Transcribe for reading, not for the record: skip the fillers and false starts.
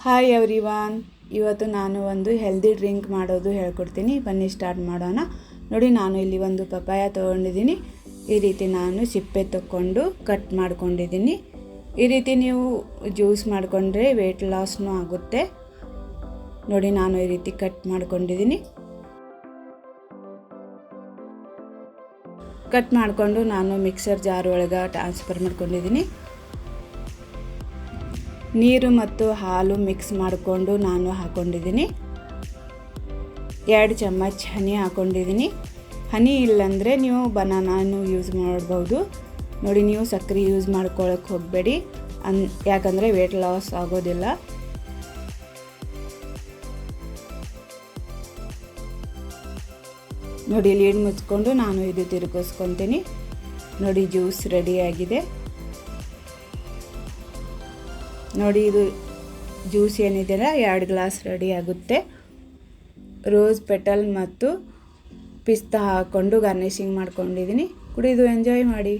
Hi everyone, ಇವತ್ತು ನಾನು ಒಂದು ಹೆಲ್ದಿ ಡ್ರಿಂಕ್ ಮಾಡೋದು ಹೇಳ್ಕೊಡ್ತೀನಿ. ಬನ್ನಿ ಸ್ಟಾರ್ಟ್ ಮಾಡೋಣ. ನೋಡಿ, ನಾನು ಇಲ್ಲಿ ಒಂದು ಪಪಾಯ ತೊಗೊಂಡಿದ್ದೀನಿ. ಈ ರೀತಿ ನಾನು ಸಿಪ್ಪೆ ತಗೊಂಡು ಕಟ್ ಮಾಡ್ಕೊಂಡಿದ್ದೀನಿ. ಈ ರೀತಿ ನೀವು ಜ್ಯೂಸ್ ಮಾಡಿಕೊಂಡ್ರೆ ವೆಯ್ಟ್ ಲಾಸ್ನೂ ಆಗುತ್ತೆ. ನೋಡಿ, ನಾನು ಈ ರೀತಿ ಕಟ್ ಮಾಡ್ಕೊಂಡಿದ್ದೀನಿ. ಕಟ್ ಮಾಡಿಕೊಂಡು ನಾನು ಮಿಕ್ಸರ್ ಜಾರ್ ಒಳಗೆ ಟ್ರಾನ್ಸ್ಫರ್ ಮಾಡ್ಕೊಂಡಿದ್ದೀನಿ. ನೀರು ಮತ್ತು ಹಾಲು ಮಿಕ್ಸ್ ಮಾಡಿಕೊಂಡು ನಾನು ಹಾಕ್ಕೊಂಡಿದ್ದೀನಿ. 2 ಚಮಚ ಹನಿ ಹಾಕ್ಕೊಂಡಿದ್ದೀನಿ. ಹನಿ ಇಲ್ಲಾಂದರೆ ನೀವು ಬನಾನಾನು ಯೂಸ್ ಮಾಡ್ಬೋದು. ನೋಡಿ, ನೀವು ಸಕ್ಕರೆ ಯೂಸ್ ಮಾಡ್ಕೊಳ್ಳೋಕೆ ಹೋಗಬೇಡಿ, ಯಾಕಂದರೆ ವೆಯ್ಟ್ ಲಾಸ್ ಆಗೋದಿಲ್ಲ. ನೋಡಿ, ಲೀಡ್ ಮುಚ್ಕೊಂಡು ನಾನು ಇದು ತಿರುಗಿಸ್ಕೊತೀನಿ. ನೋಡಿ, ಜ್ಯೂಸ್ ರೆಡಿಯಾಗಿದೆ. ನೋಡಿ, ಇದು ಜ್ಯೂಸ್ ಏನಿದೆಯಲ್ಲ 2 ಗ್ಲಾಸ್ ರೆಡಿ ಆಗುತ್ತೆ. ರೋಸ್ ಪೆಟಲ್ ಮತ್ತು ಪಿಸ್ತಾ ಹಾಕ್ಕೊಂಡು ಗಾರ್ನಿಷಿಂಗ್ ಮಾಡ್ಕೊಂಡಿದ್ದೀನಿ. ಕುಡಿದು ಎಂಜಾಯ್ ಮಾಡಿ.